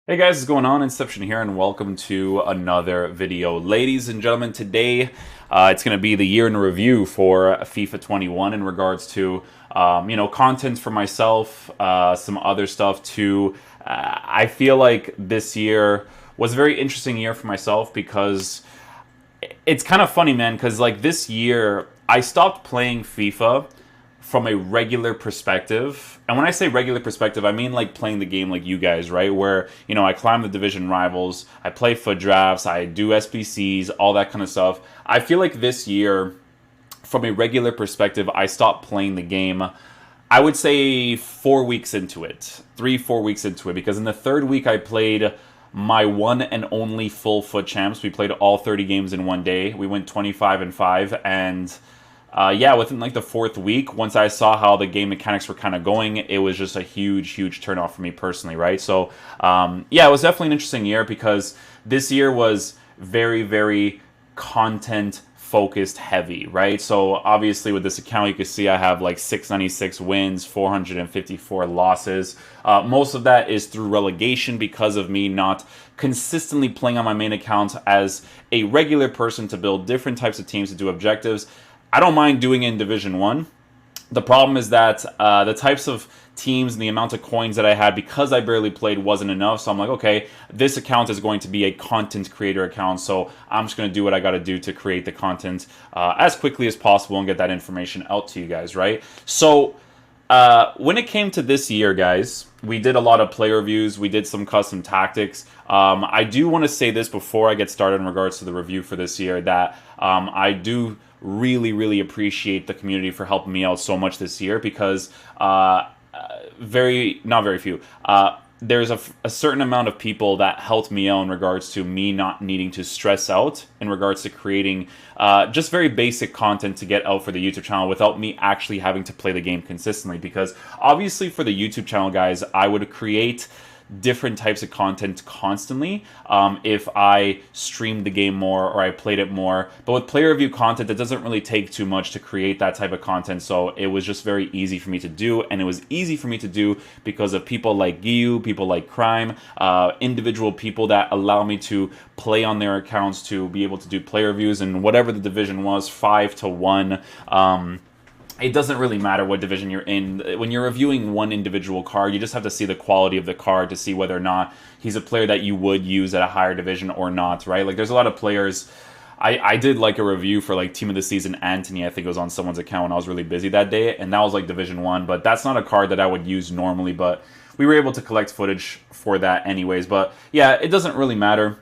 Hey guys, what's going on? Inception here, and welcome to another video. Ladies and gentlemen, today it's going to be the year in review for FIFA 21 in regards to, content for myself, some other stuff too. I feel like this year was a very interesting year for myself because it's kind of funny, man, because like this year I stopped playing FIFA from a regular perspective. And when I say regular perspective, I mean like playing the game like you guys, right? Where, I climb the division rivals, I play foot drafts, I do SBCs, all that kind of stuff. I feel like this year, from a regular perspective, I stopped playing the game. I would say 4 weeks into it, 3, 4 weeks into it, because in the third week I played my one and only full foot champs. We played all 30 games in one day. We went 25-5, and yeah, within like the fourth week, once I saw how the game mechanics were kind of going, it was just a huge turnoff for me personally, right? So, yeah, it was definitely an interesting year because this year was very content focused heavy, right? So obviously with this account, you can see I have like 696 wins, 454 losses. Most of that is through relegation because of me not consistently playing on my main account as a regular person to build different types of teams to do objectives. I don't mind doing it in Division 1. The problem is that the types of teams and the amount of coins that I had because I barely played wasn't enough. So I'm like, okay, this account is going to be a content creator account. So I'm just going to do what I got to do to create the content as quickly as possible and get that information out to you guys, right? So when it came to this year, guys, we did a lot of player reviews. We did some custom tactics. I do want to say this before I get started in regards to the review for this year that I do really appreciate the community for helping me out so much this year because not very few. There's a certain amount of people that helped me out in regards to me not needing to stress out in regards to creating just very basic content to get out for the YouTube channel without me actually having to play the game consistently. Because obviously for the YouTube channel, guys, I would create different types of content constantly if I streamed the game more or I played it more. But with player review content, it doesn't really take too much to create that type of content. So it was just very easy for me to do. And it was easy for me to do because of people like Giyu, people like Crime, individual people that allow me to play on their accounts to be able to do player reviews. And whatever the division was, 5-1. It doesn't really matter what division you're in. When you're reviewing one individual card, you just have to see the quality of the card to see whether or not he's a player that you would use at a higher division or not, right? Like, there's a lot of players. I did like a review for like Team of the Season Anthony. I think it was on someone's account when I was really busy that day, and that was like Division 1, but that's not a card that I would use normally, but we were able to collect footage for that anyways. But yeah, it doesn't really matter.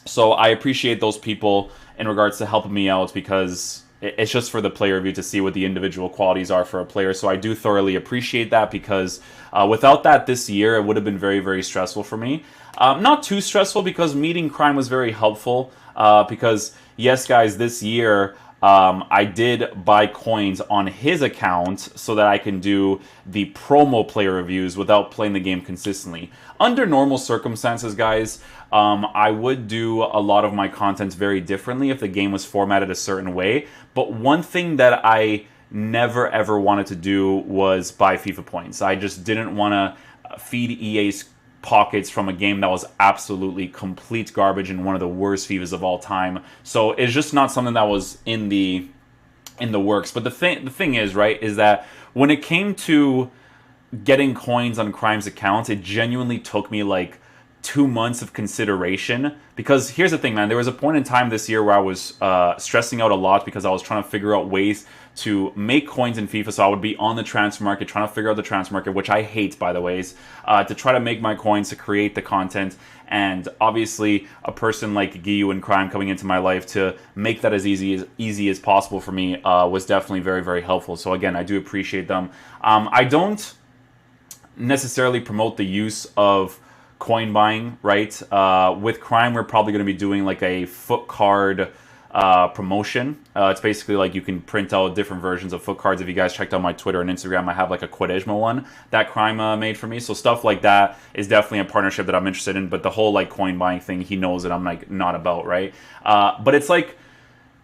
So I appreciate those people in regards to helping me out because it's just for the player review to see what the individual qualities are for a player. So I do thoroughly appreciate that because without that this year, it would have been very stressful for me. Not too stressful because meeting Crime was very helpful because, yes, guys, this year I did buy coins on his account so that I can do the promo player reviews without playing the game consistently. Under normal circumstances, guys, I would do a lot of my content very differently if the game was formatted a certain way. But one thing that I never ever wanted to do was buy FIFA points. I just didn't want to feed EA's pockets from a game that was absolutely complete garbage and one of the worst FIFAs of all time. So it's just not something that was in the works. But the thing is, right, is that when it came to getting coins on Crime's accounts, it genuinely took me like 2 months of consideration. Because here's the thing, man, there was a point in time this year where I was stressing out a lot because I was trying to figure out ways to make coins in FIFA. So I would be on the transfer market trying to figure out the transfer market, which I hate, by the ways, to try to make my coins to create the content. And obviously a person like Giyu and Crime coming into my life to make that as easy as possible for me was definitely very helpful. So again, I do appreciate them. I don't necessarily promote the use of coin buying, right? With Crime, we're probably going to be doing like a foot card promotion. It's basically like you can print out different versions of foot cards. If you guys checked out my Twitter and Instagram, I have like a Quadesmo one that Crime made for me. So stuff like that is definitely a partnership that I'm interested in. But the whole like coin buying thing, he knows that I'm like not about, right? But it's like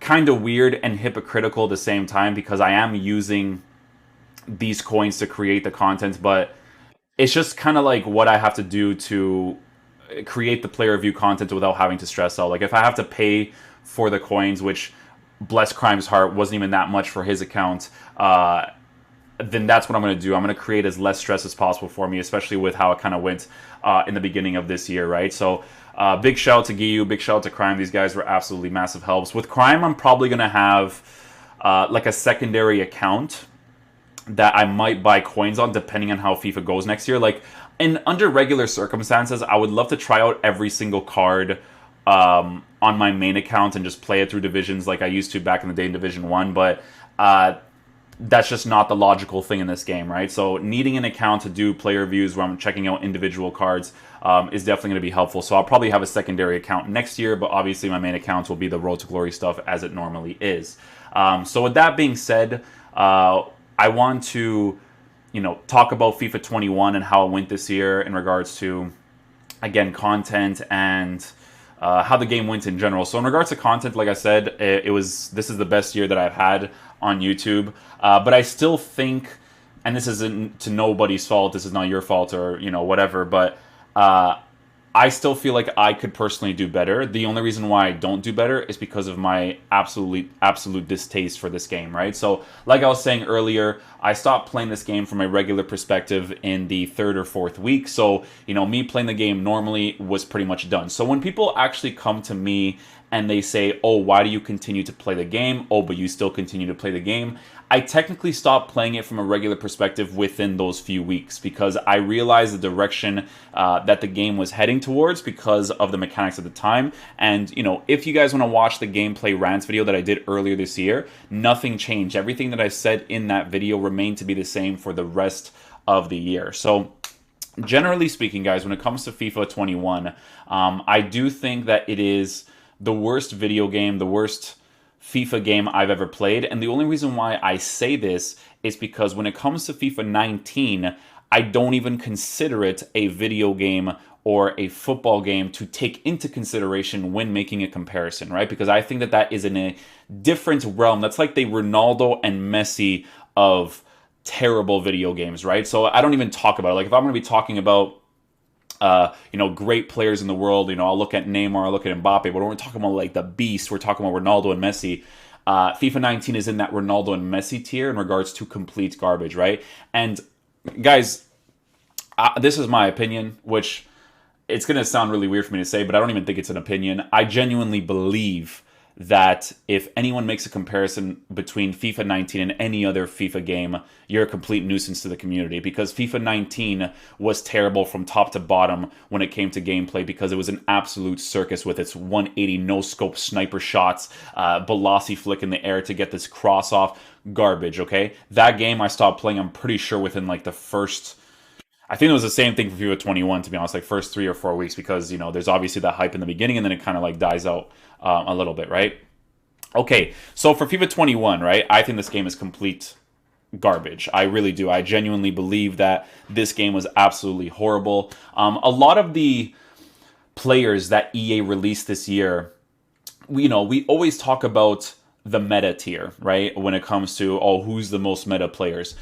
kind of weird and hypocritical at the same time because I am using these coins to create the content, but it's just kind of like what I have to do to create the player review content without having to stress out. Like if I have to pay for the coins, which bless Crime's heart wasn't even that much for his account, then that's what I'm going to do. I'm going to create as less stress as possible for me, especially with how it kind of went in the beginning of this year, right? So big shout out to Giyu, big shout out to Crime. These guys were absolutely massive helps. With Crime, I'm probably going to have like a secondary account that I might buy coins on depending on how FIFA goes next year. Like under regular circumstances, I would love to try out every single card on my main account and just play it through divisions like I used to back in the day in Division 1, but that's just not the logical thing in this game, right? So needing an account to do player reviews where I'm checking out individual cards is definitely going to be helpful. So I'll probably have a secondary account next year, but obviously my main account will be the Road to Glory stuff as it normally is. So with that being said, I want to, talk about FIFA 21 and how it went this year in regards to, again, content and how the game went in general. So in regards to content, like I said, this is the best year that I've had on YouTube. But I still think, and this isn't to nobody's fault, this is not your fault or, whatever, but I still feel like I could personally do better. The only reason why I don't do better is because of my absolute distaste for this game, right? So, like I was saying earlier, I stopped playing this game from a regular perspective in the 3rd or 4th week. So, me playing the game normally was pretty much done. So when people actually come to me and they say, oh, why do you continue to play the game? Oh, but you still continue to play the game. I technically stopped playing it from a regular perspective within those few weeks because I realized the direction that the game was heading towards because of the mechanics at the time. And, if you guys want to watch the gameplay rants video that I did earlier this year, nothing changed. Everything that I said in that video remained to be the same for the rest of the year. So, generally speaking, guys, when it comes to FIFA 21, I do think that it is the worst video game, the worst FIFA game I've ever played. And the only reason why I say this is because when it comes to FIFA 19, I don't even consider it a video game or a football game to take into consideration when making a comparison, right? Because I think that is in a different realm. That's like the Ronaldo and Messi of terrible video games, right? So I don't even talk about it. Like if I'm going to be talking about great players in the world, I'll look at Neymar, I'll look at Mbappe, but when we're talking about like the beast, we're talking about Ronaldo and Messi. FIFA 19 is in that Ronaldo and Messi tier in regards to complete garbage, right? And guys, this is my opinion, which it's going to sound really weird for me to say, but I don't even think it's an opinion. I genuinely believe that if anyone makes a comparison between FIFA 19 and any other FIFA game, you're a complete nuisance to the community because FIFA 19 was terrible from top to bottom when it came to gameplay because it was an absolute circus with its 180 no-scope sniper shots, Balassi flick in the air to get this cross off. Garbage, okay? That game I stopped playing, I'm pretty sure, within like the first... I think it was the same thing for FIFA 21, to be honest, like first 3 or 4 weeks because, there's obviously that hype in the beginning and then it kind of like dies out a little bit, right? Okay, so for FIFA 21, right, I think this game is complete garbage. I really do. I genuinely believe that this game was absolutely horrible. A lot of the players that EA released this year, we always talk about the meta tier, right? When it comes to, who's the most meta players.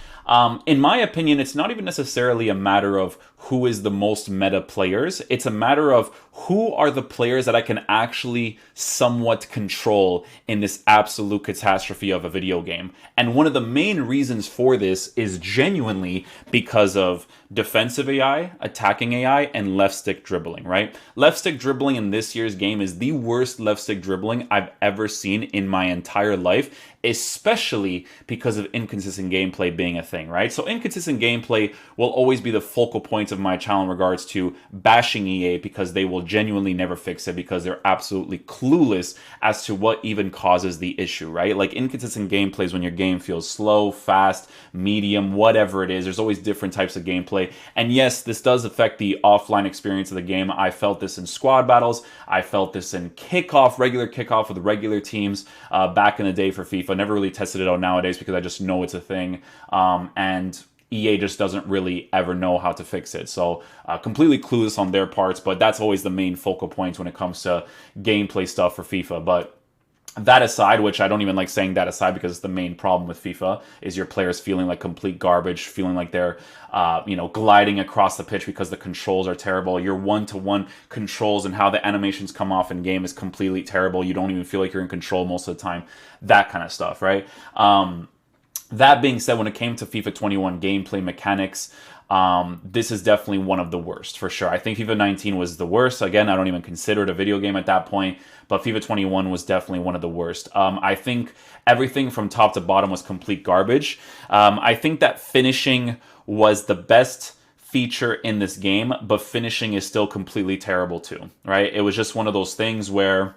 In my opinion, it's not even necessarily a matter of who is the most meta players. It's a matter of who are the players that I can actually somewhat control in this absolute catastrophe of a video game. And one of the main reasons for this is genuinely because of defensive AI, attacking AI, and left stick dribbling, right? Left stick dribbling in this year's game is the worst left stick dribbling I've ever seen in my entire life, especially because of inconsistent gameplay being a thing, right? So inconsistent gameplay will always be the focal point of my channel in regards to bashing EA because they will genuinely never fix it because they're absolutely clueless as to what even causes the issue, right? Like inconsistent gameplay is when your game feels slow, fast, medium, whatever it is. There's always different types of gameplay. And yes, this does affect the offline experience of the game. I felt this in squad battles. I felt this in regular kickoff with regular teams back in the day for FIFA. Never really tested it out nowadays because I just know it's a thing. And EA just doesn't really ever know how to fix it. So completely clueless on their parts, but that's always the main focal point when it comes to gameplay stuff for FIFA. But That aside, which I don't even like saying that aside because the main problem with FIFA is your players feeling like complete garbage, feeling like they're, gliding across the pitch because the controls are terrible. Your one-to-one controls and how the animations come off in game is completely terrible. You don't even feel like you're in control most of the time. That kind of stuff, right? That being said, when it came to FIFA 21 gameplay mechanics, this is definitely one of the worst for sure. I think FIFA 19 was the worst. Again, I don't even consider it a video game at that point, but FIFA 21 was definitely one of the worst. I think everything from top to bottom was complete garbage. I think that finishing was the best feature in this game, but finishing is still completely terrible too, right? It was just one of those things where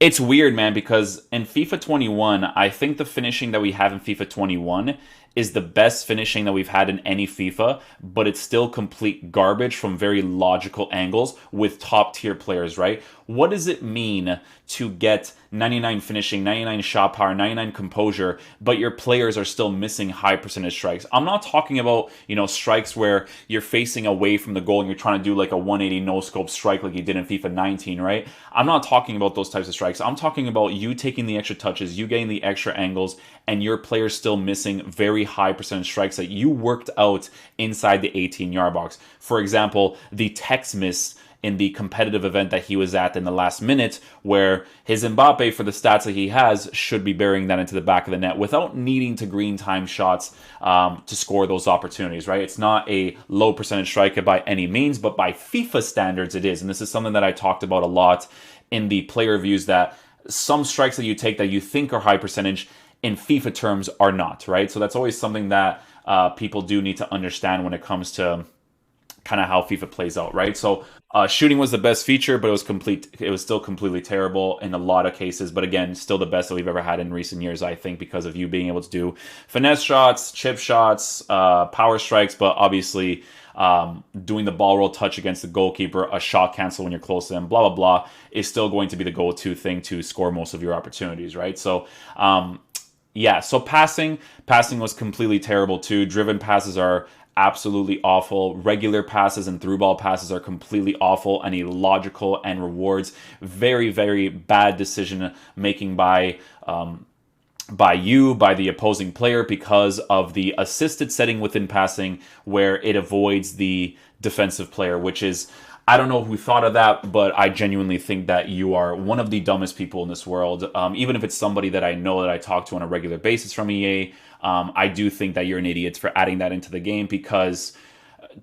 it's weird, man, because in FIFA 21, I think the finishing that we have in FIFA 21 is the best finishing that we've had in any FIFA, but it's still complete garbage from very logical angles with top tier players, right? What does it mean to get 99 finishing, 99 shot power, 99 composure, but your players are still missing high percentage strikes? I'm not talking about, strikes where you're facing away from the goal and you're trying to do like a 180 no scope strike like you did in FIFA 19, right? I'm not talking about those types of strikes. I'm talking about you taking the extra touches, you getting the extra angles, and your players still missing very high percentage strikes that you worked out inside the 18-yard box. For example, the Tex miss in the competitive event that he was at in the last minute, where his Mbappe, for the stats that he has, should be burying that into the back of the net without needing to green time shots to score those opportunities, right? It's not a low percentage striker by any means, but by FIFA standards it is. And this is something that I talked about a lot in the player reviews, that some strikes that you take that you think are high percentage in FIFA terms are not, right? So that's always something that people do need to understand when it comes to kind of how FIFA plays out, right? So shooting was the best feature, but it was still completely terrible in a lot of cases. But again, still the best that we've ever had in recent years, I think, because of you being able to do finesse shots, chip shots, power strikes, but obviously doing the ball roll touch against the goalkeeper, a shot cancel when you're close to them, blah, blah, blah, is still going to be the go-to thing to score most of your opportunities, right? So, so passing was completely terrible too. Driven passes are absolutely awful. Regular passes and through ball passes are completely awful and illogical and rewards very, very bad decision making by the opposing player, because of the assisted setting within passing where it avoids the defensive player, which is, I don't know who thought of that, but I genuinely think that you are one of the dumbest people in this world. Even if it's somebody that I know that I talk to on a regular basis from EA, I do think that you're an idiot for adding that into the game, because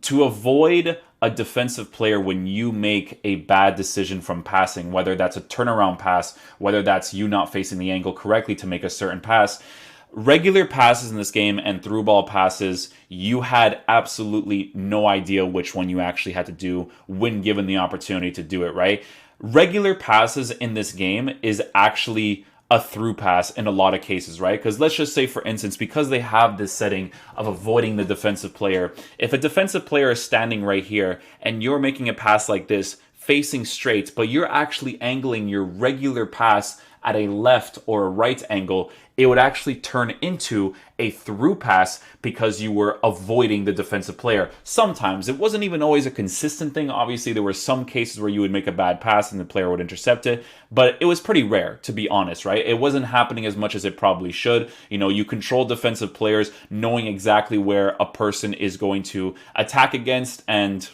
to avoid a defensive player when you make a bad decision from passing, whether that's a turnaround pass, whether that's you not facing the angle correctly to make a certain pass, regular passes in this game and through ball passes, you had absolutely no idea which one you actually had to do when given the opportunity to do it, right? Regular passes in this game is actually a through pass in a lot of cases, right? Because let's just say, for instance, because they have this setting of avoiding the defensive player, if a defensive player is standing right here and you're making a pass like this, facing straight, but you're actually angling your regular pass at a left or a right angle, it would actually turn into a through pass because you were avoiding the defensive player. Sometimes it wasn't even always a consistent thing. Obviously, there were some cases where you would make a bad pass and the player would intercept it, but it was pretty rare, to be honest, right? It wasn't happening as much as it probably should. You control defensive players knowing exactly where a person is going to attack against, and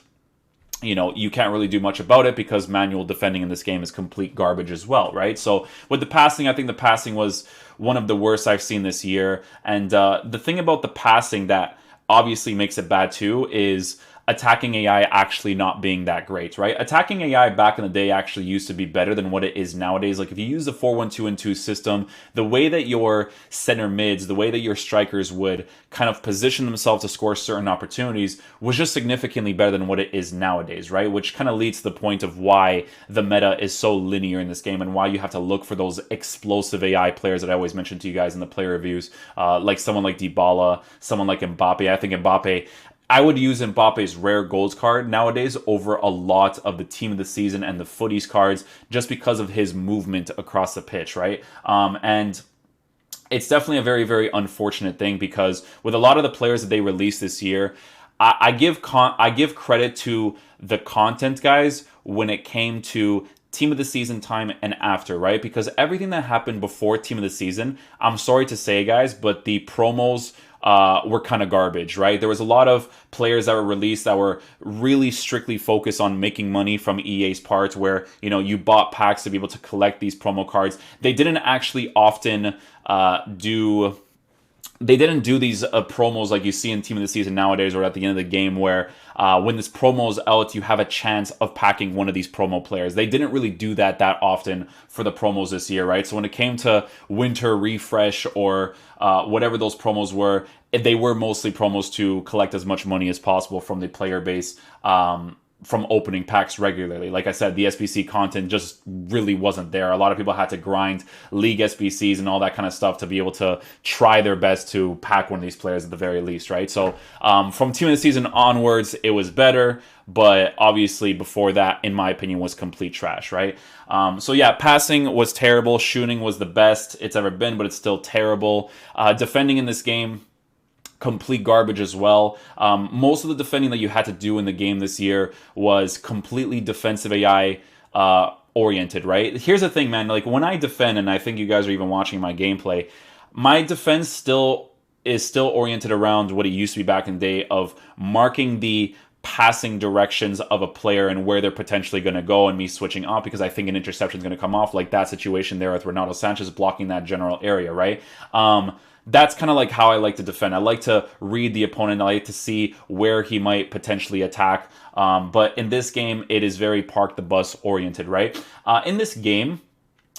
you can't really do much about it because manual defending in this game is complete garbage as well, right? So with the passing, I think the passing was one of the worst I've seen this year. And the thing about the passing that obviously makes it bad too is attacking AI actually not being that great, right? Attacking AI back in the day actually used to be better than what it is nowadays. Like if you use the 4-1-2-2 system, the way that your center mids, the way that your strikers would kind of position themselves to score certain opportunities was just significantly better than what it is nowadays, right? Which kind of leads to the point of why the meta is so linear in this game and why you have to look for those explosive AI players that I always mention to you guys in the player reviews, like someone like Dybala, someone like Mbappe. I think Mbappe, I would use Mbappe's rare golds card nowadays over a lot of the team of the season and the footies cards just because of his movement across the pitch, right? And it's definitely a very, very unfortunate thing because with a lot of the players that they released this year, I give credit to the content guys when it came to team of the season time and after, right? Because everything that happened before team of the season, I'm sorry to say, guys, but the promos were kind of garbage, right? There was a lot of players that were released that were really strictly focused on making money from EA's part, where, you know, you bought packs to be able to collect these promo cards. They didn't actually often do they didn't do these promos like you see in Team of the Season nowadays, or at the end of the game, where when this promo is out, you have a chance of packing one of these promo players. They didn't really do that often for the promos this year, right? So when it came to Winter Refresh or whatever those promos were, they were mostly promos to collect as much money as possible from the player base. From opening packs regularly. Like I said, the SBC content just really wasn't there. A lot of people had to grind League SBCs and all that kind of stuff to be able to try their best to pack one of these players at the very least, right? So from Team of the Season onwards, it was better, but obviously before that, in my opinion, was complete trash, right? So yeah, passing was terrible. Shooting was the best it's ever been, but it's still terrible. Defending in this game, complete garbage as well. Most of the defending that you had to do in the game this year was completely defensive AI oriented, right? Here's the thing, man. Like, when I defend, and I think you guys are even watching my gameplay, my defense is still oriented around what it used to be back in the day of marking the passing directions of a player and where they're potentially going to go, and me switching off because I think an interception is going to come off, like that situation there with Ronaldo Sanchez blocking that general area, right? That's kind of like how I like to defend. I like to read the opponent. I like to see where he might potentially attack. But in this game, it is very park the bus oriented, right? In this game,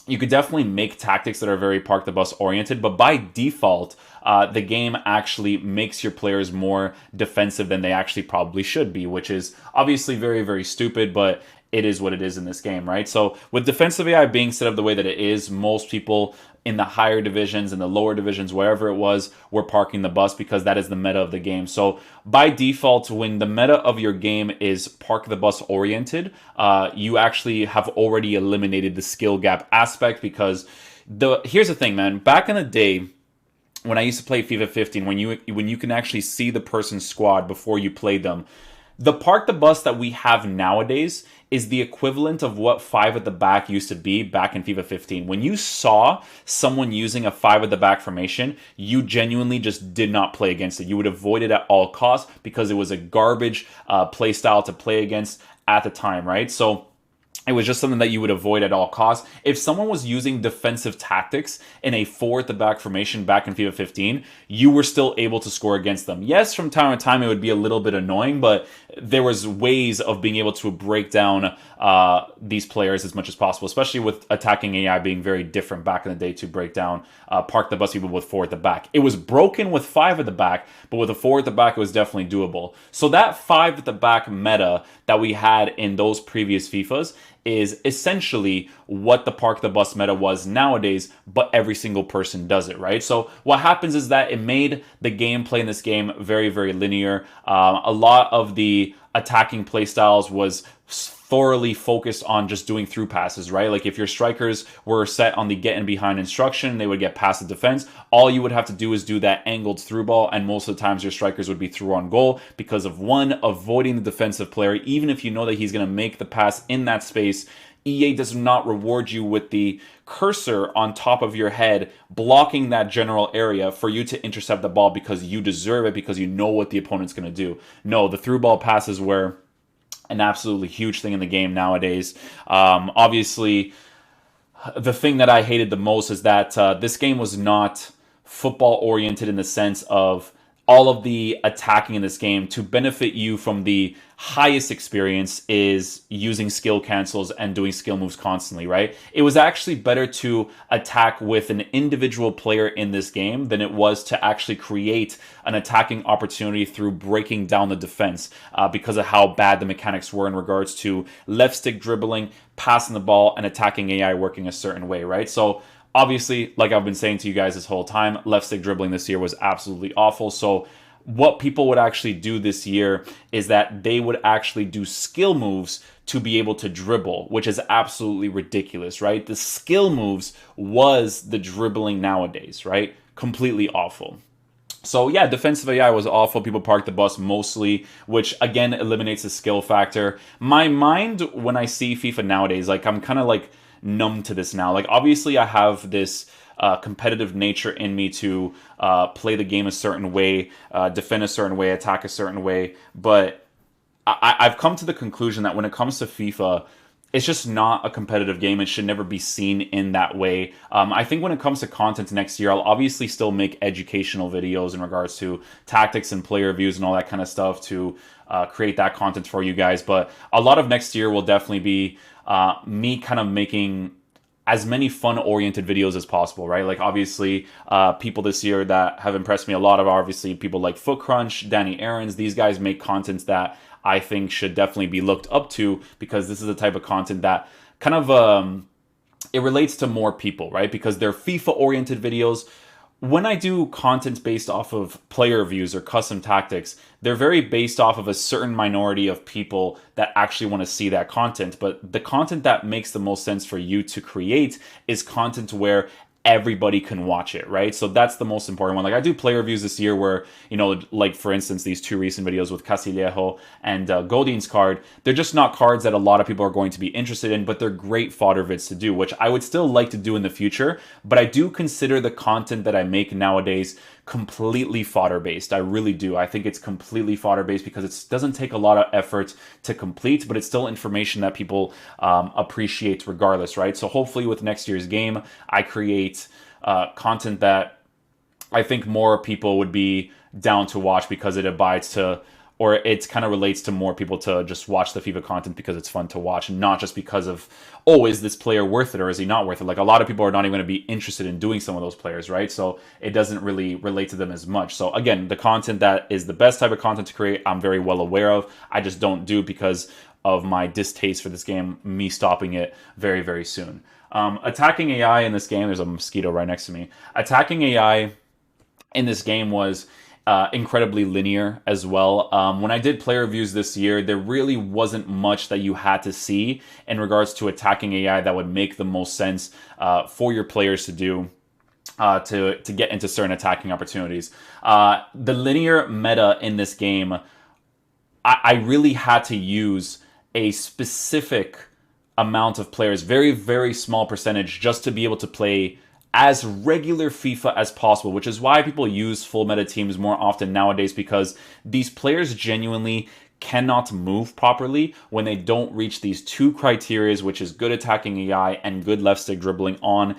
you could definitely make tactics that are very park the bus oriented, but by default, the game actually makes your players more defensive than they actually probably should be, which is obviously very, very stupid, but it is what it is in this game, right? So with defensive AI being set up the way that it is, most people in the higher divisions and the lower divisions, wherever it was, were parking the bus because that is the meta of the game. So by default, when the meta of your game is park the bus oriented, you actually have already eliminated the skill gap aspect, because here's the thing, man. Back in the day, when I used to play FIFA 15, when you can actually see the person's squad before you play them, the park the bus that we have nowadays is the equivalent of what 5 at the back used to be back in FIFA 15. When you saw someone using a 5 at the back formation, you genuinely just did not play against it. You would avoid it at all costs because it was a garbage play style to play against at the time, right? So it was just something that you would avoid at all costs. If someone was using defensive tactics in a 4 at the back formation back in FIFA 15, you were still able to score against them. Yes, from time to time it would be a little bit annoying, but there was ways of being able to break down these players as much as possible, especially with attacking AI being very different back in the day to break down park the bus people with 4 at the back. It was broken with 5 at the back, but with a 4 at the back, it was definitely doable. So that 5 at the back meta that we had in those previous FIFAs is essentially what the park the bus meta was nowadays, but every single person does it, right? So what happens is that it made the gameplay in this game very, very linear. A lot of the attacking playstyles was thoroughly focused on just doing through passes, right? Like if your strikers were set on the get in behind instruction, they would get past the defense. All you would have to do is do that angled through ball, and most of the times your strikers would be through on goal because of one, avoiding the defensive player. Even if you know that he's going to make the pass in that space, EA does not reward you with the cursor on top of your head blocking that general area for you to intercept the ball because you deserve it, because you know what the opponent's going to do. No, the through ball passes were an absolutely huge thing in the game nowadays. Obviously, the thing that I hated the most is that this game was not football oriented in the sense of all of the attacking in this game. To benefit you from the highest experience is using skill cancels and doing skill moves constantly, right? It was actually better to attack with an individual player in this game than it was to actually create an attacking opportunity through breaking down the defense because of how bad the mechanics were in regards to left stick dribbling, passing the ball, and attacking AI working a certain way, right? So obviously, like I've been saying to you guys this whole time, left stick dribbling this year was absolutely awful. So what people would actually do this year is that they would actually do skill moves to be able to dribble, which is absolutely ridiculous, right? The skill moves was the dribbling nowadays, right? Completely awful. So yeah, defensive AI was awful. People parked the bus mostly, which again eliminates the skill factor. My mind when I see FIFA nowadays, like I'm kind of like numb to this now. Like obviously I have this competitive nature in me to play the game a certain way, defend a certain way, attack a certain way, but I've come to the conclusion that when it comes to FIFA, it's just not a competitive game. It should never be seen in that way. I think when it comes to content next year, I'll obviously still make educational videos in regards to tactics and player reviews and all that kind of stuff to create that content for you guys. But a lot of next year will definitely be me kind of making as many fun-oriented videos as possible, right? Like obviously, people this year that have impressed me a lot are obviously people like Foot Crunch, Danny Aarons. These guys make content that I think should definitely be looked up to because this is the type of content that kind of it relates to more people, right? Because they're FIFA-oriented videos. When I do content based off of player reviews or custom tactics, they're very based off of a certain minority of people that actually want to see that content. But the content that makes the most sense for you to create is content where everybody can watch it, right? So that's the most important one. Like I do player reviews this year where, you know, like for instance, these two recent videos with Castillejo and Godin's card, they're just not cards that a lot of people are going to be interested in, but they're great fodder vids to do, which I would still like to do in the future. But I do consider the content that I make nowadays completely fodder based. I really do. I think it's completely fodder based because it doesn't take a lot of effort to complete, but it's still information that people appreciate regardless, right? So hopefully with next year's game, I create content that I think more people would be down to watch because it abides to, or it kind of relates to more people to just watch the FIFA content because it's fun to watch, and not just because of, oh, is this player worth it or is he not worth it? Like a lot of people are not even going to be interested in doing some of those players, right? So it doesn't really relate to them as much. So again, the content that is the best type of content to create, I'm very well aware of. I just don't do because of my distaste for this game, me stopping it very, very soon. Attacking AI in this game, there's a mosquito right next to me. Attacking AI in this game was incredibly linear as well. When I did player reviews this year, there really wasn't much that you had to see in regards to attacking AI that would make the most sense for your players to do. To get into certain attacking opportunities. The linear meta in this game, I really had to use a specific amount of players, very, very small percentage, just to be able to play as regular FIFA as possible, which is why people use full meta teams more often nowadays, because these players genuinely cannot move properly when they don't reach these two criterias, which is good attacking AI and good left stick dribbling on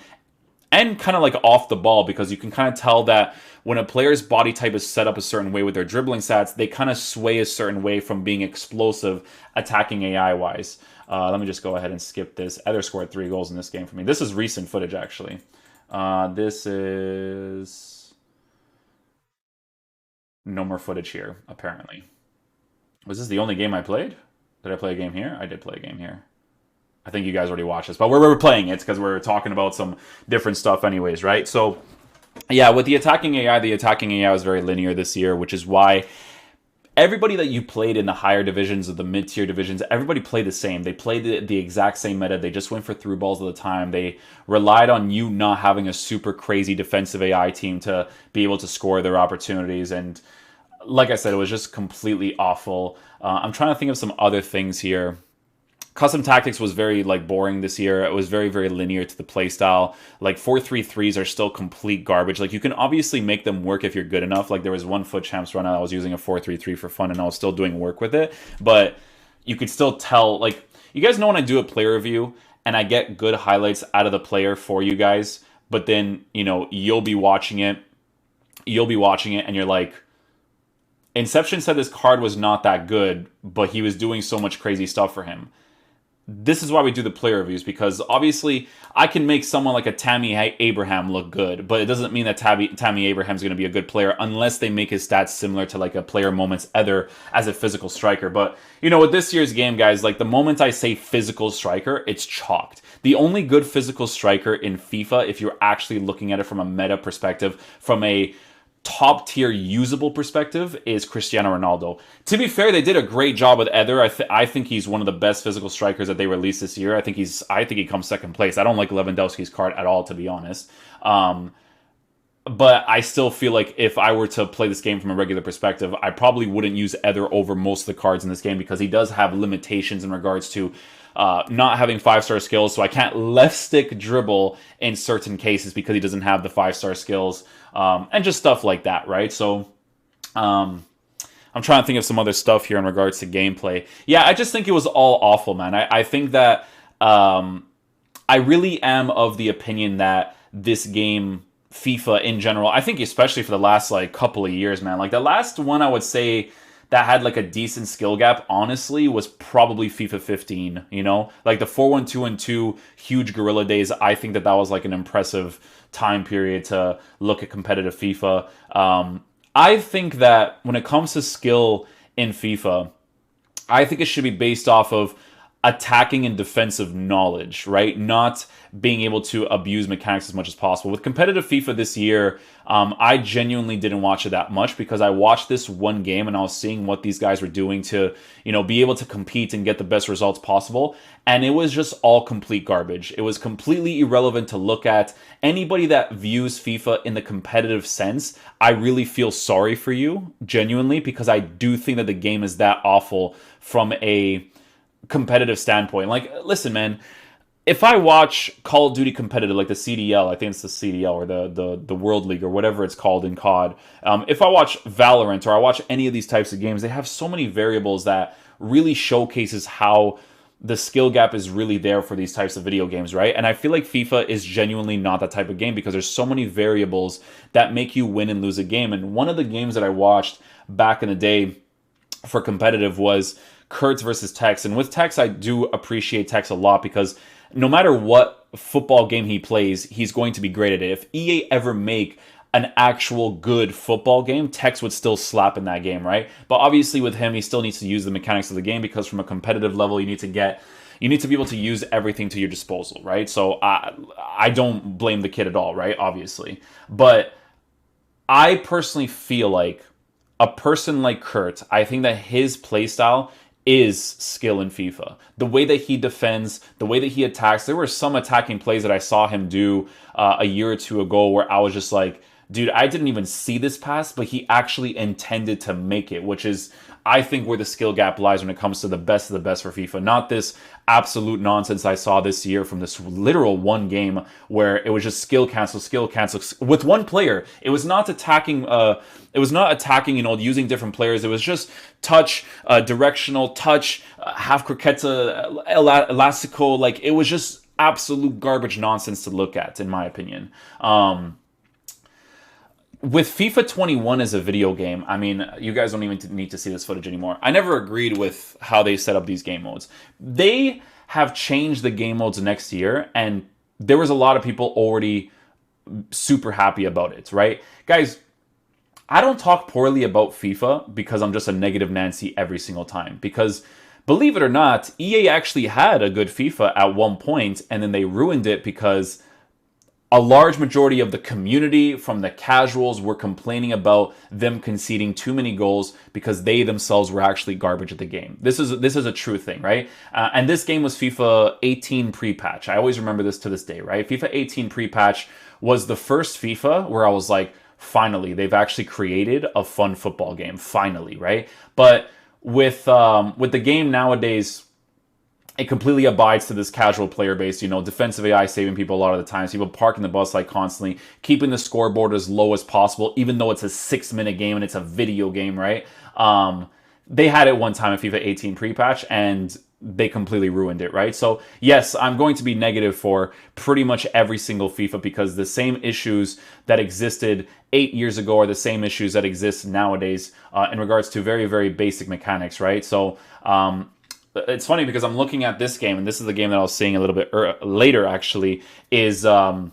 and kind of like off the ball, because you can kind of tell that when a player's body type is set up a certain way with their dribbling stats, they kind of sway a certain way from being explosive attacking AI wise. Let me just go ahead and skip this. Ether scored 3 goals in this game for me. This is recent footage, actually. This is no more footage here, apparently. Was this the only game I played? Did I play a game here? I did play a game here. I think you guys already watched this, but we're playing it because we're talking about some different stuff anyways, right? So, yeah, with the attacking AI was very linear this year, which is why everybody that you played in the higher divisions or the mid-tier divisions, everybody played the same. They played the exact same meta. They just went for through balls all the time. They relied on you not having a super crazy defensive AI team to be able to score their opportunities. And like I said, it was just completely awful. I'm trying to think of some other things here. Custom tactics was very like boring this year. It was very, very linear to the playstyle. Like 4-3-3s are still complete garbage. Like you can obviously make them work if you're good enough. Like there was one Foot Champs run I was using a 4-3-3 for fun and I was still doing work with it. But you could still tell, like, you guys know when I do a player review and I get good highlights out of the player for you guys, but then, you know, you'll be watching it and you're like, Inception said this card was not that good, but he was doing so much crazy stuff for him. This is why we do the player reviews, because obviously I can make someone like a Tammy Abraham look good, but it doesn't mean that Tammy Abraham's going to be a good player unless they make his stats similar to like a player moments Ether as a physical striker. But, you know, with this year's game, guys, like the moment I say physical striker, it's chalked. The only good physical striker in FIFA, if you're actually looking at it from a meta perspective, from a top tier usable perspective, is Cristiano Ronaldo. To be fair, they did a great job with Ether. I think he's one of the best physical strikers that they released this year. I think he comes second place. I don't like Lewandowski's card at all, to be honest. but I still feel like if I were to play this game from a regular perspective, I probably wouldn't use Ether over most of the cards in this game because he does have limitations in regards to not having 5-star skills. So I can't left stick dribble in certain cases because he doesn't have the 5-star skills, and just stuff like that, right? So I'm trying to think of some other stuff here in regards to gameplay. Yeah, I just think it was all awful, man. I think that I really am of the opinion that this game, FIFA in general, I think especially for the last like couple of years, man, like the last one I would say that had like a decent skill gap, honestly, was probably FIFA 15, you know? Like the 4-1-2-2 huge gorilla days, I think that was like an impressive time period to look at competitive FIFA. I think that when it comes to skill in FIFA, I think it should be based off of attacking and defensive knowledge, right? Not being able to abuse mechanics as much as possible. With competitive FIFA this year, I genuinely didn't watch it that much because I watched this one game and I was seeing what these guys were doing to, you know, be able to compete and get the best results possible. And it was just all complete garbage. It was completely irrelevant to look at. Anybody that views FIFA in the competitive sense, I really feel sorry for you, genuinely, because I do think that the game is that awful from a competitive standpoint. Like, listen, man, if I watch Call of Duty competitive, like the CDL, I think it's the CDL or the World League or whatever it's called in COD. If I watch Valorant or I watch any of these types of games, they have so many variables that really showcases how the skill gap is really there for these types of video games, right? And I feel like FIFA is genuinely not that type of game because there's so many variables that make you win and lose a game. And one of the games that I watched back in the day for competitive was Kurtz versus Tex. And with Tex, I do appreciate Tex a lot because no matter what football game he plays, he's going to be great at it. If EA ever make an actual good football game, Tex would still slap in that game, right? But obviously with him, he still needs to use the mechanics of the game because from a competitive level, you need to be able to use everything to your disposal, right? So I don't blame the kid at all, right? Obviously. But I personally feel like a person like Kurt, I think that his playstyle is skill in FIFA. The way that he defends, the way that he attacks. There were some attacking plays that I saw him do a year or two ago where I was just like, dude, I didn't even see this pass, but he actually intended to make it, which is, I think, where the skill gap lies when it comes to the best of the best for FIFA. Not this absolute nonsense I saw this year from this literal one game where it was just skill cancel with one player. It was not attacking, you know, using different players. It was just touch, directional touch, half croqueta, elastico. Like, it was just absolute garbage nonsense to look at, in my opinion. With FIFA 21 as a video game, I mean, you guys don't even need to see this footage anymore. I never agreed with how they set up these game modes. They have changed the game modes next year, and there was a lot of people already super happy about it, right? Guys, I don't talk poorly about FIFA because I'm just a negative Nancy every single time. Because, believe it or not, EA actually had a good FIFA at one point, and then they ruined it because a large majority of the community, from the casuals, were complaining about them conceding too many goals because they themselves were actually garbage at the game. This is a true thing, right? And this game was FIFA 18 pre-patch. I always remember this to this day, right? FIFA 18 pre-patch was the first FIFA where I was like, finally, they've actually created a fun football game. Finally, right? But with the game nowadays, it completely abides to this casual player base, you know, defensive AI saving people a lot of the times, people parking the bus like constantly, keeping the scoreboard as low as possible, even though it's a 6-minute game and it's a video game, right? They had it one time in FIFA 18 pre-patch and they completely ruined it, right? So yes, I'm going to be negative for pretty much every single FIFA because the same issues that existed 8 years ago are the same issues that exist nowadays in regards to very, very basic mechanics, right? So, it's funny because I'm looking at this game, and this is the game that I was seeing a little bit later, actually, is the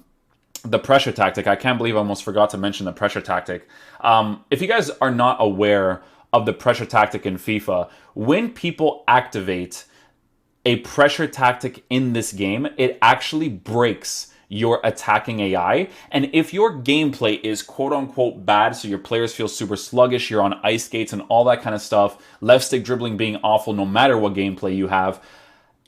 pressure tactic. I can't believe I almost forgot to mention the pressure tactic. If you guys are not aware of the pressure tactic in FIFA, when people activate a pressure tactic in this game, it actually breaks your attacking AI. And if your gameplay is quote-unquote bad, so your players feel super sluggish, you're on ice skates and all that kind of stuff, left stick dribbling being awful no matter what gameplay you have,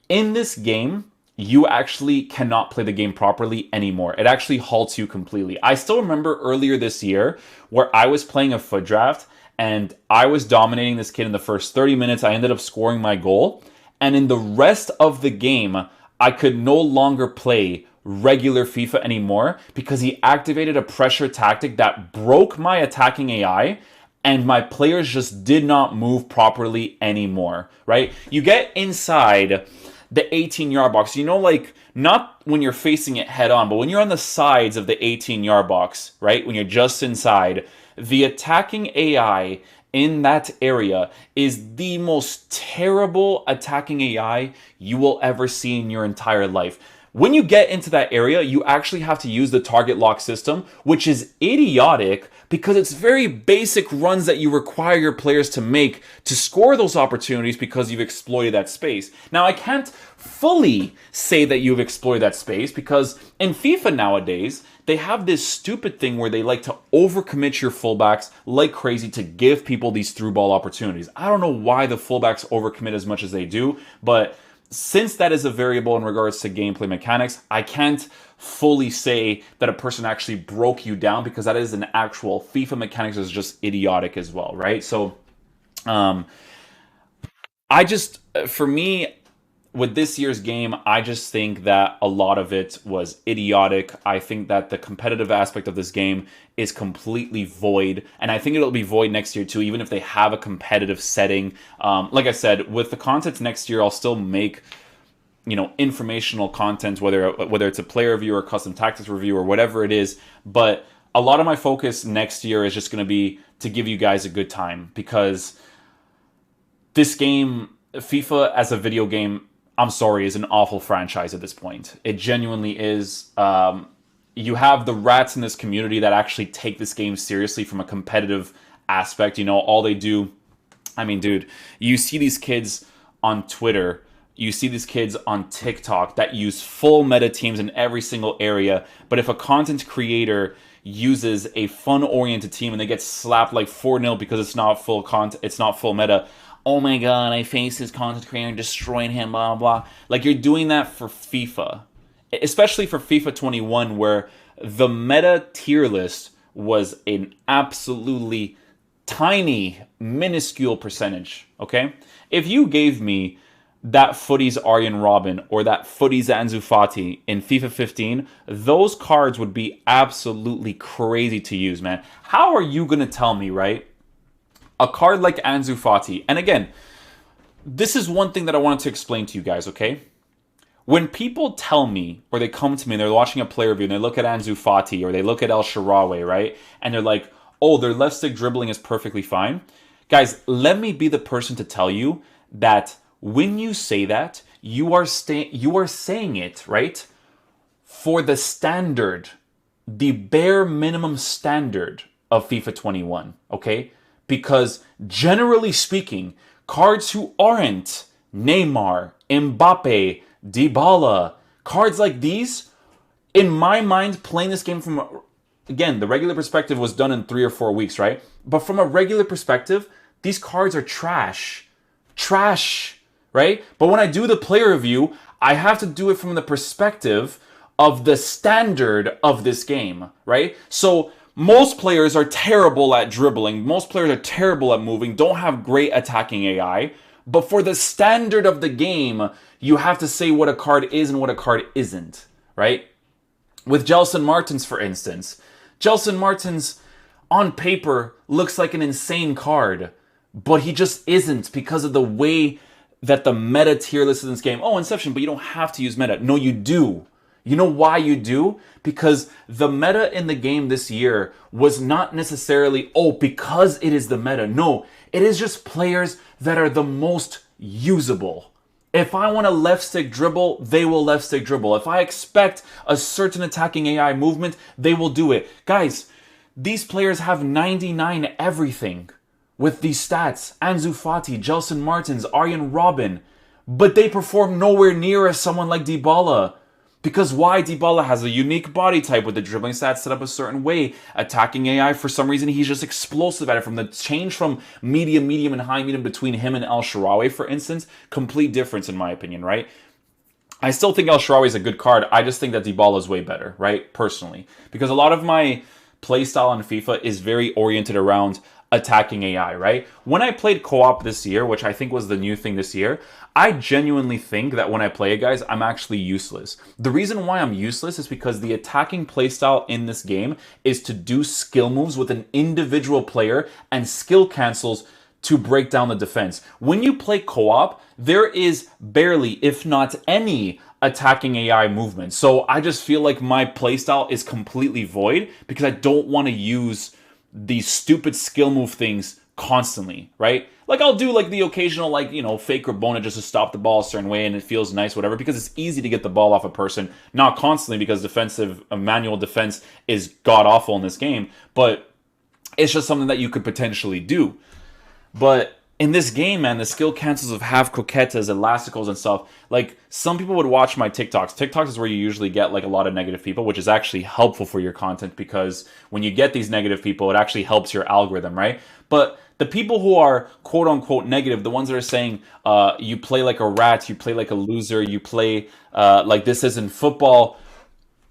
in this game, you actually cannot play the game properly anymore. It actually halts you completely. I still remember earlier this year where I was playing a foot draft and I was dominating this kid in the first 30 minutes. I ended up scoring my goal. And in the rest of the game, I could no longer play regular FIFA anymore because he activated a pressure tactic that broke my attacking AI and my players just did not move properly anymore, right? You get inside the 18-yard box, like not when you're facing it head on, but when you're on the sides of the 18-yard box, right? When you're just inside, the attacking AI in that area is the most terrible attacking AI you will ever see in your entire life. When you get into that area, you actually have to use the target lock system, which is idiotic because it's very basic runs that you require your players to make to score those opportunities because you've exploited that space. Now, I can't fully say that you've exploited that space because in FIFA nowadays, they have this stupid thing where they like to overcommit your fullbacks like crazy to give people these through ball opportunities. I don't know why the fullbacks overcommit as much as they do, but since that is a variable in regards to gameplay mechanics, I can't fully say that a person actually broke you down because that is an actual FIFA mechanics is just idiotic as well, right? So, for me, with this year's game, I just think that a lot of it was idiotic. I think that the competitive aspect of this game is completely void, and I think it'll be void next year too, even if they have a competitive setting. Like I said, with the content next year, I'll still make informational content, whether it's a player review or custom tactics review or whatever it is. But a lot of my focus next year is just going to be to give you guys a good time because this game, FIFA as a video game, I'm sorry, is an awful franchise at this point. It genuinely is. You have the rats in this community that actually take this game seriously from a competitive aspect. All they do, dude, you see these kids on Twitter, you see these kids on TikTok that use full meta teams in every single area. But if a content creator uses a fun-oriented team and they get slapped like 4-0 because it's not full meta, oh my god, I faced this content creator and destroyed him, blah, blah. Like, you're doing that for FIFA. Especially for FIFA 21, where the meta tier list was an absolutely tiny, minuscule percentage, okay? If you gave me that Footy's Arjen Robben or that Footy's Ansu Fati in FIFA 15, those cards would be absolutely crazy to use, man. How are you going to tell me, right? A card like Ansu Fati, and again, this is one thing that I wanted to explain to you guys, okay? When people tell me, or they come to me and they're watching a player review and they look at Ansu Fati or they look at El Shaarawy, right? And they're like, oh, their left stick dribbling is perfectly fine. Guys, let me be the person to tell you that when you say that, you are saying it, right? For the standard, the bare minimum standard of FIFA 21, okay? Because generally speaking, cards who aren't Neymar, Mbappe, Dybala, cards like these, in my mind, playing this game from, again, the regular perspective was done in 3 or 4 weeks, right? But from a regular perspective, these cards are trash. Trash, right? But when I do the player review, I have to do it from the perspective of the standard of this game, right? So most players are terrible at dribbling. Most players are terrible at moving, don't have great attacking AI. But for the standard of the game, you have to say what a card is and what a card isn't, right? With Gelson Martins, for instance, Gelson Martins on paper looks like an insane card, but he just isn't because of the way that the meta tier list in this game. Oh, Inception, but you don't have to use meta. No, you do. You know why you do? Because the meta in the game this year was not necessarily, oh, because it is the meta. No, it is just players that are the most usable. If I want a left stick dribble, they will left stick dribble. If I expect a certain attacking AI movement, they will do it. Guys, these players have 99 everything with these stats. Ansu Fati, Gelson Martins, Arjen Robben. But they perform nowhere near as someone like Dybala. Because why? Dybala has a unique body type with the dribbling stats set up a certain way. Attacking AI, for some reason, he's just explosive at it. From the change from medium, and high medium between him and El Shaarawy, for instance, complete difference in my opinion, right? I still think El Shaarawy is a good card. I just think that Dybala is way better, right? Personally. Because a lot of my playstyle on FIFA is very oriented around attacking AI, right? When I played co-op this year, which I think was the new thing this year, I genuinely think that when I play it, guys, I'm actually useless. The reason why I'm useless is because the attacking playstyle in this game is to do skill moves with an individual player and skill cancels to break down the defense. When you play co-op, there is barely, if not any, attacking AI movement. So I just feel like my playstyle is completely void because I don't want to use these stupid skill move things constantly, right? Like I'll do like the occasional like, you know, fake Rabona just to stop the ball a certain way and it feels nice, whatever, because it's easy to get the ball off a person, not constantly because manual defense is god awful in this game, but it's just something that you could potentially do. But in this game, man, the skill cancels of half croquetas, elasticals, and stuff, like, some people would watch my TikToks. TikToks is where you usually get, like, a lot of negative people, which is actually helpful for your content, because when you get these negative people, it actually helps your algorithm, right? But the people who are quote-unquote negative, the ones that are saying, you play like a rat, you play like a loser, you play like this isn't football,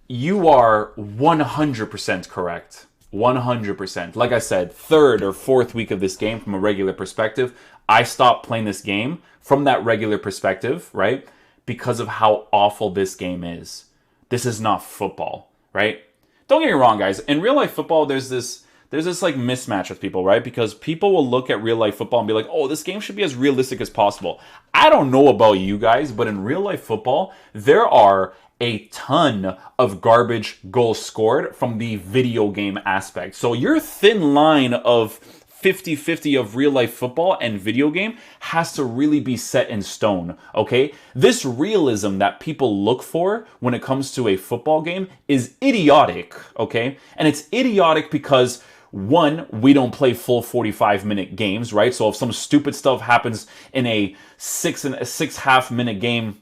you are 100% correct. 100%. Like I said, third or fourth week of this game from a regular perspective, I stopped playing this game from that regular perspective, right? Because of how awful this game is. This is not football, right? Don't get me wrong, guys. In real life football, there's this like mismatch with people, right? Because people will look at real life football and be like, oh, this game should be as realistic as possible. I don't know about you guys, but in real life football, there are a ton of garbage goals scored from the video game aspect. So your thin line of 50-50 of real life football and video game has to really be set in stone, okay? This realism that people look for when it comes to a football game is idiotic, okay? And it's idiotic because, one, we don't play full 45-minute games, right? So if some stupid stuff happens in a 6.5-minute game,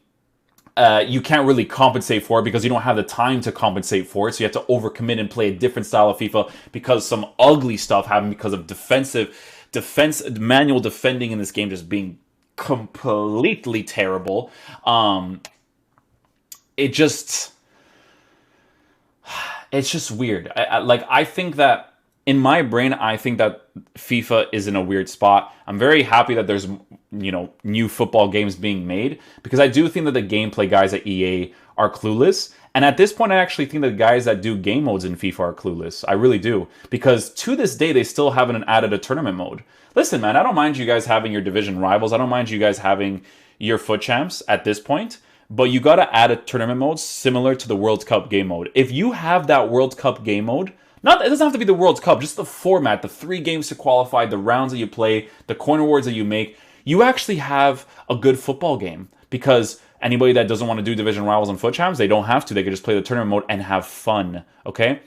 you can't really compensate for it because you don't have the time to compensate for it. So you have to overcommit and play a different style of FIFA because some ugly stuff happened because of manual defending in this game just being completely terrible. It's just weird. I think that in my brain, I think that FIFA is in a weird spot. I'm very happy that there's, you know, new football games being made, because I do think that the gameplay guys at EA are clueless. And at this point, I actually think the guys that do game modes in FIFA are clueless. I really do. Because to this day, they still haven't added a tournament mode. Listen, man, I don't mind you guys having your division rivals. I don't mind you guys having your foot champs at this point. But you got to add a tournament mode similar to the World Cup game mode. If you have that World Cup game mode, it doesn't have to be the World Cup, just the format, the 3 games to qualify, the rounds that you play, the corner awards that you make, you actually have a good football game. Because anybody that doesn't want to do division rivals and foot champs, they don't have to. They can just play the tournament mode and have fun, okay?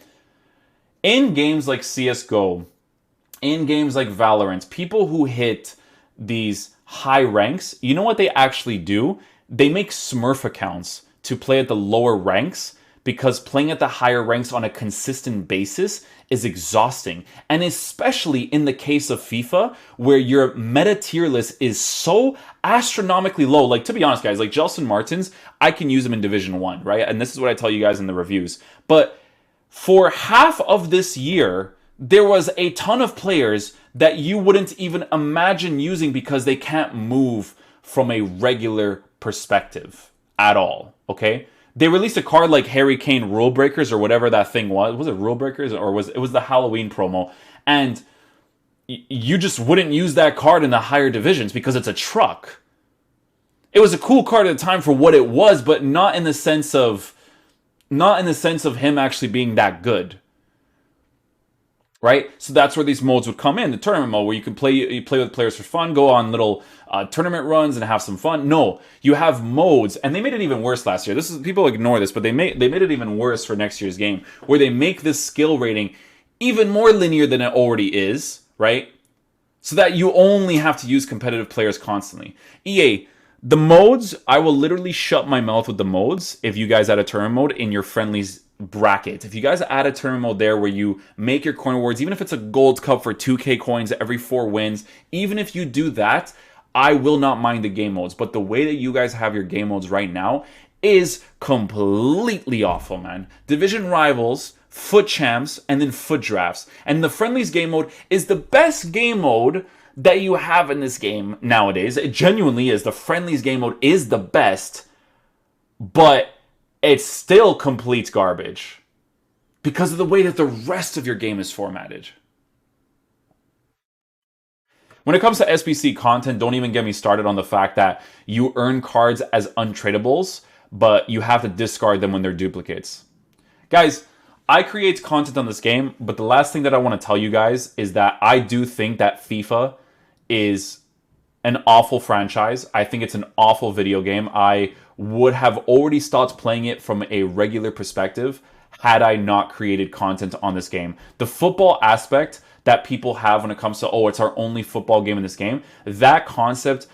In games like CSGO, in games like Valorant, people who hit these high ranks, you know what they actually do? They make Smurf accounts to play at the lower ranks, because playing at the higher ranks on a consistent basis is exhausting. And especially in the case of FIFA, where your meta tier list is so astronomically low. Like, to be honest, guys, like Gelson Martins, I can use him in Division 1, right? And this is what I tell you guys in the reviews. But for half of this year, there was a ton of players that you wouldn't even imagine using because they can't move from a regular perspective at all, okay? They released a card like Harry Kane Rule Breakers or whatever that thing was. Was it Rule Breakers, or was it the Halloween promo? And you just wouldn't use that card in the higher divisions because it's a truck. It was a cool card at the time for what it was, but not in the sense of him actually being that good. Right? So that's where these modes would come in. The tournament mode, where you can play with players for fun, go on little tournament runs and have some fun. No, you have modes, and they made it even worse last year. People ignore this, but they made it even worse for next year's game, where they make this skill rating even more linear than it already is, right? So that you only have to use competitive players constantly. EA, the modes, I will literally shut my mouth with the modes if you guys add a tournament mode in your friendlies bracket. If you guys add a tournament mode there where you make your coin awards, even if it's a gold cup for 2k coins every 4 wins, even if you do that, I will not mind the game modes. But the way that you guys have your game modes right now, is completely awful, man. Division rivals, foot champs, and then foot drafts. And the friendlies game mode is the best game mode that you have in this game nowadays. It genuinely is. The friendlies game mode is the best, but it's still complete garbage because of the way that the rest of your game is formatted. When it comes to SBC content, don't even get me started on the fact that you earn cards as untradables, but you have to discard them when they're duplicates. Guys, I create content on this game, but the last thing that I want to tell you guys is that I do think that FIFA is an awful franchise. I think it's an awful video game. I would have already stopped playing it from a regular perspective had I not created content on this game. The football aspect that people have when it comes to, oh, it's our only football game in this game, that concept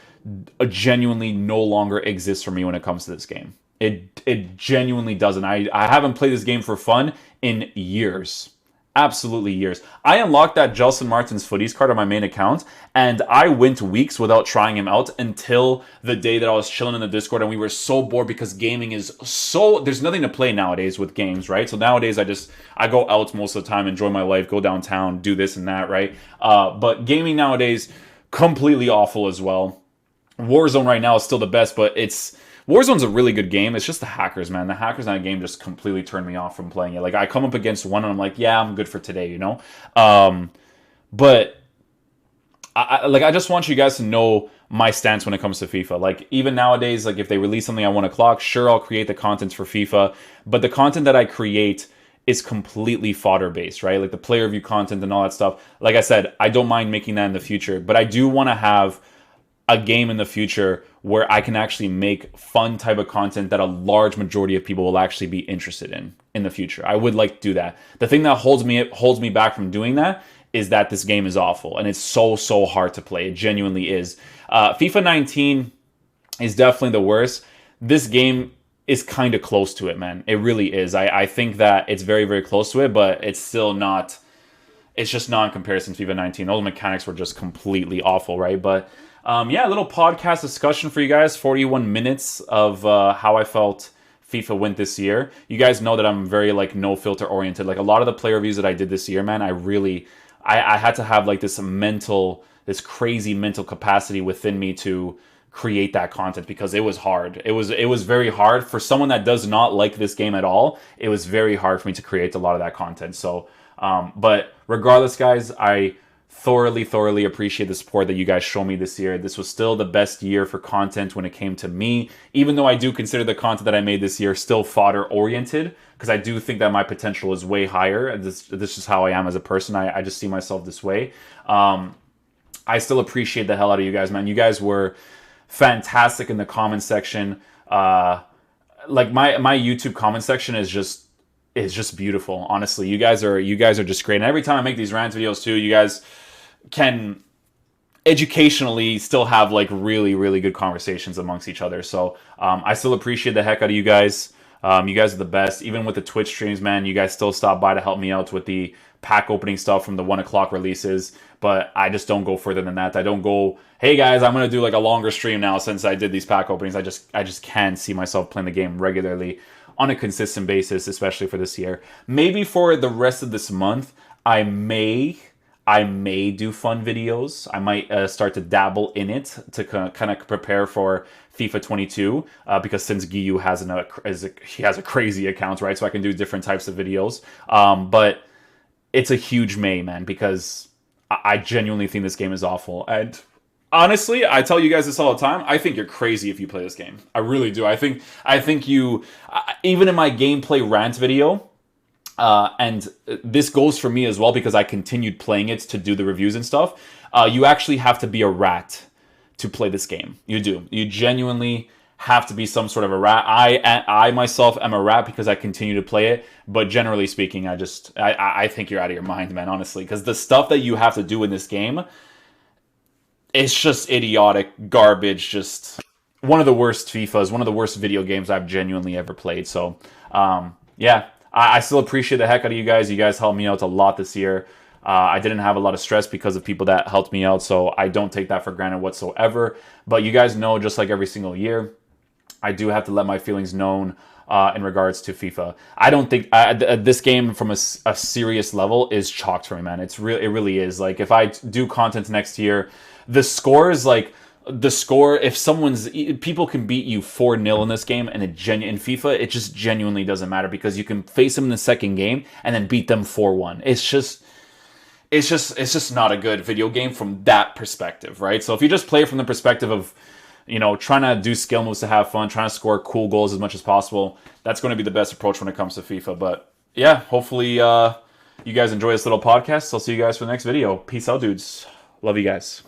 genuinely no longer exists for me when it comes to this game. It genuinely doesn't. I haven't played this game for fun in years. Absolutely years. I unlocked that Gelson Martins Footies card on my main account, and I went weeks without trying him out until the day that I was chilling in the Discord, and we were so bored because gaming is so... There's nothing to play nowadays with games, right? So nowadays I go out most of the time, enjoy my life, go downtown, do this and that, right? But gaming nowadays, completely awful as well. Warzone right now is still the best, but Warzone's a really good game. It's just the hackers, man. The hackers in that game just completely turned me off from playing it. Like, I come up against one and I'm like, yeah, I'm good for today, you know? But I just want you guys to know my stance when it comes to FIFA. Like, even nowadays, like, if they release something at 1 o'clock, sure, I'll create the content for FIFA. But the content that I create is completely fodder-based, right? Like, the player review content and all that stuff. Like I said, I don't mind making that in the future. But I do want to have a game in the future where I can actually make fun type of content that a large majority of people will actually be interested in the future. I would like to do that. The thing that holds me back from doing that is that this game is awful and it's so hard to play. It genuinely is. FIFA 19 is definitely the worst. This game is kind of close to it, man. It really is. I think that it's very close to it, but it's still not. It's just not in comparison to FIFA 19. Those mechanics were just completely awful, right? But yeah, a little podcast discussion for you guys. 41 minutes of how I felt FIFA went this year. You guys know that I'm very, like, no filter oriented. Like, a lot of the player reviews that I did this year, man, I had to have, like, this crazy mental capacity within me to create that content because it was hard. It was very hard for someone that does not like this game at all. It was very hard for me to create a lot of that content. So, but regardless, guys, I thoroughly appreciate the support that you guys show me this year. This was still the best year for content when it came to me, even though I do consider the content that I made this year still fodder oriented, because I do think that my potential is way higher. This is how I am as a person. I just see myself this way. I still appreciate the hell out of you guys, man. You guys were fantastic in the comment section. Like, my YouTube comment section is just beautiful. Honestly, you guys are just great. And every time I make these rant videos too, you guys can educationally still have, like, really good conversations amongst each other. So I still appreciate the heck out of you guys. You guys are the best. Even with the Twitch streams, man, you guys still stop by to help me out with the pack opening stuff from the 1 o'clock releases. But I just don't go further than that. I don't go, hey guys, I'm gonna do, like, a longer stream now since I did these pack openings. I just can't see myself playing the game regularly on a consistent basis, especially for this year. Maybe for the rest of this month, I may do fun videos. I might start to dabble in it to kind of prepare for FIFA 22 because since Giyu he has a crazy account, right? So I can do different types of videos. But it's a huge May, man, because I genuinely think this game is awful. And honestly, I tell you guys this all the time. I think you're crazy if you play this game. I really do. I think you, even in my gameplay rant video, and this goes for me as well because I continued playing it to do the reviews and stuff. You actually have to be a rat to play this game. You do. You genuinely have to be some sort of a rat. I myself am a rat because I continue to play it. But generally speaking, I think you're out of your mind, man, honestly. Because the stuff that you have to do in this game, it's just idiotic garbage. Just one of the worst FIFAs, one of the worst video games I've genuinely ever played. So, yeah, I still appreciate the heck out of you guys. You guys helped me out a lot this year. I didn't have a lot of stress because of people that helped me out, so I don't take that for granted whatsoever. But you guys know, just like every single year, I do have to let my feelings known in regards to FIFA. I don't think this game from a serious level is chalked for me, man. It really is. Like if I do content next year, the score is like the score. If people can beat you 4-0 in this game, and in FIFA, it just genuinely doesn't matter because you can face them in the second game and then beat them 4-1. It's just not a good video game from that perspective, right? So if you just play from the perspective of, trying to do skill moves to have fun, trying to score cool goals as much as possible, that's going to be the best approach when it comes to FIFA. But yeah, hopefully you guys enjoy this little podcast. I'll see you guys for the next video. Peace out, dudes. Love you guys.